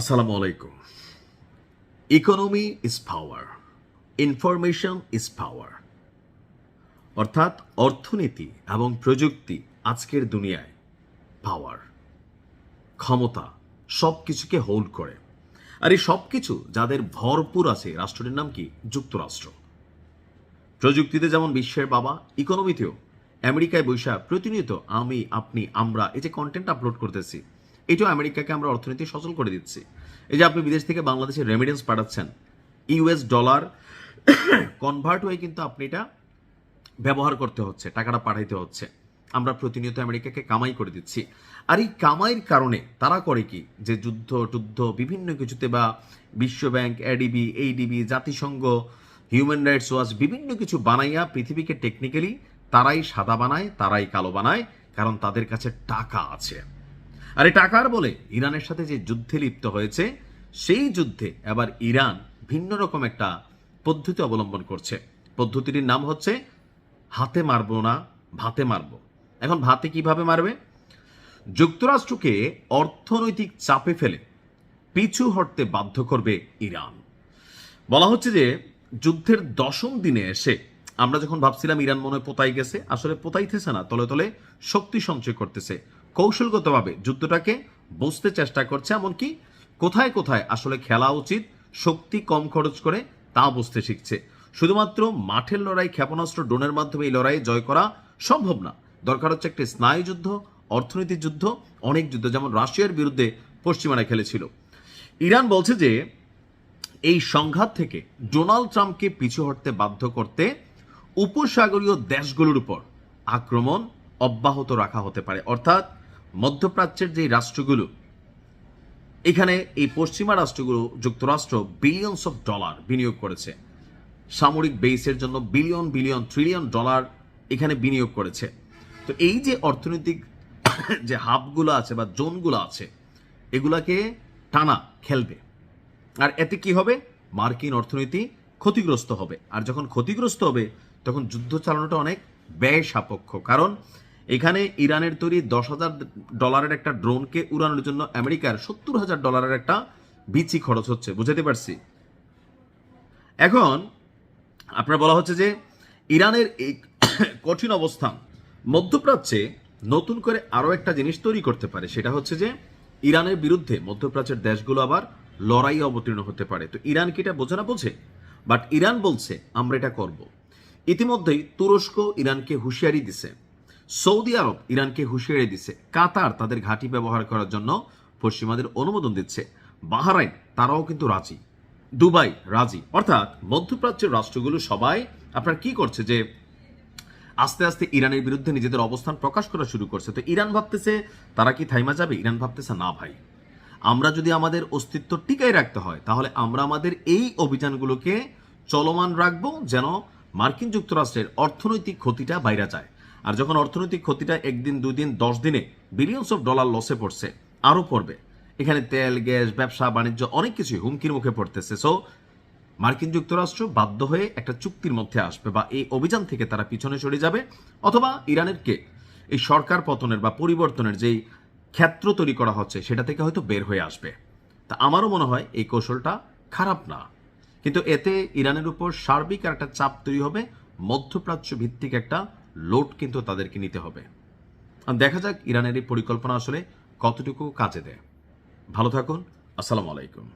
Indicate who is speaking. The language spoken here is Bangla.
Speaker 1: আসসালামু আলাইকুম। Economy is power, information is power. অর্থাৎ অর্থনীতি এবং প্রযুক্তি আজকের দুনিয়ায় পাওয়ার, ক্ষমতা, সব কিছুকে হোল্ড করে। আর এই সব কিছু যাদের ভরপুর আছে, রাষ্ট্রটির নাম কি? যুক্তরাষ্ট্র। প্রযুক্তিতে যেমন বিশ্বের বাবা, ইকোনমিতেও আমেরিকায় বৈশা প্রতিনিয়ত আমি, আপনি, আমরা এই যে কন্টেন্ট আপলোড করতেছি, এটাও আমেরিকাকে আমরা অর্থনীতি সচল করে দিচ্ছি। এই যে আপনি বিদেশ থেকে বাংলাদেশে রেমিডেন্স পাঠাচ্ছেন, ইউএস ডলার কনভার্ট হয়ে কিন্তু আপনি এটা ব্যবহার করতে হচ্ছে, টাকাটা পাঠাইতে হচ্ছে। আমরা প্রতিনিয়ত আমেরিকাকে কামাই করে দিচ্ছি। আর এই কামাইয়ের কারণে তারা করে কি, যে যুদ্ধ টুদ্ধ বিভিন্ন কিছুতে বা বিশ্বব্যাংক, এডিবি, এইডিবি, জাতিসংঘ, হিউম্যান রাইটস ওয়াচ বিভিন্ন কিছু বানাইয়া পৃথিবীকে টেকনিক্যালি তারাই সাদা বানায়, তারাই কালো বানায়, কারণ তাদের কাছে টাকা আছে। আর এই টাকার বলে ইরানের সাথে যে যুদ্ধে লিপ্ত হয়েছে, সেই যুদ্ধে এবার ইরান ভিন্ন রকম একটা পদ্ধতি অবলম্বন করছে। পদ্ধতিটির নাম হচ্ছে হাতে মারবো না, ভাতে মারবো। এখন ভাতে কিভাবে মারবে? যুক্তরাষ্ট্রকে অর্থনৈতিক চাপে ফেলে পিছু হটতে বাধ্য করবে ইরান। বলা হচ্ছে যে যুদ্ধের 10ম দিনে এসে আমরা যখন ভাবছিলাম ইরান মনে হয় পোতাই গেছে, আসলে পোতাইতেছে না, তলে তলে শক্তি সঞ্চয় করতেছে। কৌশলগতভাবে যুদ্ধটাকে বুঝতে চেষ্টা করছে, এমনকি কোথায় কোথায় আসলে খেলা উচিত, শক্তি কম খরচ করে তা বুঝতে শিখছে। শুধুমাত্র মাঠের লড়াই, ক্ষেপণাস্ত্র, ড্রোনের মাধ্যমে এই লড়াইয়ে জয় করা সম্ভব না। দরকার হচ্ছে একটি স্নায়ু যুদ্ধ, অর্থনীতির যুদ্ধ, অনেক যুদ্ধ, যেমন রাশিয়ার বিরুদ্ধে পশ্চিমারা খেলেছিল। ইরান বলছে যে এই সংঘাত থেকে ডোনাল্ড ট্রাম্পকে পিছু হটতে বাধ্য করতে উপসাগরীয় দেশগুলোর উপর আক্রমণ অব্যাহত রাখা হতে পারে। অর্থাৎ মধ্যপ্রাচ্যের যে রাষ্ট্রগুলো, এখানে এই পশ্চিমা রাষ্ট্রগুলো, যুক্তরাষ্ট্র বিলিয়নস অফ ডলার বিনিয়োগ করেছে, সামরিক বেসের জন্য বিলিয়ন বিলিয়ন ট্রিলিয়ন ডলার এখানে বিনিয়োগ করেছে। তো এই যে অর্থনৈতিক যে হাবগুলো আছে বা জোনগুলো আছে, এগুলাকে টানা খেলবে। আর এতে কি হবে? মার্কিন অর্থনীতি ক্ষতিগ্রস্ত হবে। আর যখন ক্ষতিগ্রস্ত হবে, তখন যুদ্ধ চালানোটা অনেক ব্যয় সাপেক্ষ। কারণ এখানে ইরানের তৈরি $10,000 একটা ড্রোনকে উড়ানোর জন্য আমেরিকার $70,000 একটা বিচি খরচ হচ্ছে। বুঝাতে পারছি? এখন আপনার বলা হচ্ছে যে ইরানের এই কঠিন অবস্থান মধ্যপ্রাচ্যে নতুন করে আরও একটা জিনিস তৈরি করতে পারে। সেটা হচ্ছে যে ইরানের বিরুদ্ধে মধ্যপ্রাচ্যের দেশগুলো আবার লড়াই অবতীর্ণ হতে পারে। তো ইরান কি এটা বোঝে না? বোঝে। বাট ইরান বলছে আমরা এটা করব। ইতিমধ্যেই তুরস্ক ইরানকে হুঁশিয়ারি দিছে, সৌদি আরব ইরানকে হুঁশিয়ারি দিছে, কাতার তাদের ঘাঁটি ব্যবহার করার জন্য পশ্চিমাদের অনুমোদন দিচ্ছে, বাহরাইন তারাও কিন্তু রাজি, দুবাই রাজি। অর্থাৎ মধ্যপ্রাচ্যের রাষ্ট্রগুলো সবাই আপনার কি করছে, যে আস্তে আস্তে ইরানের বিরুদ্ধে নিজেদের অবস্থান প্রকাশ করা শুরু করছে। তো ইরান ভাবতেছে তারা কি থাইমা যাবে? ইরান ভাবতেছে না ভাই, আমরা যদি আমাদের অস্তিত্ব টিকাই রাখতে হয়, তাহলে আমরা আমাদের এই অভিযানগুলোকে চলমান রাখবো, যেন মার্কিন যুক্তরাষ্ট্রের অর্থনৈতিক ক্ষতিটা বাইরে যায়। আর যখন অর্থনৈতিক ক্ষতিটা একদিন, 2 দিন, 10 দিনে বিলিয়নস অফ ডলার লসে পড়ছে, আরও পড়বে। এখানে তেল, গ্যাস, ব্যবসা বাণিজ্য অনেক কিছুই হুমকির মুখে পড়তেছে। সো মার্কিন যুক্তরাষ্ট্র বাধ্য হয়ে একটা চুক্তির মধ্যে আসবে, বা এই অভিযান থেকে তারা পিছনে সরে যাবে, অথবা ইরানেরকে এই সরকার পতনের বা পরিবর্তনের যেই ক্ষেত্র তৈরি করা হচ্ছে, সেটা থেকে হয়তো বের হয়ে আসবে। তা আমারও মনে হয় এই কৌশলটা খারাপ না, কিন্তু এতে ইরানের উপর সার্বিক একটা চাপ তৈরি হবে, মধ্যপ্রাচ্য ভিত্তিক একটা লোড কিন্তু তাদেরকে নিতে হবে। দেখা যাক ইরানের এই পরিকল্পনা আসলে কতটুকু কাজে দেয়। ভালো থাকুন। আসসালামু আলাইকুম।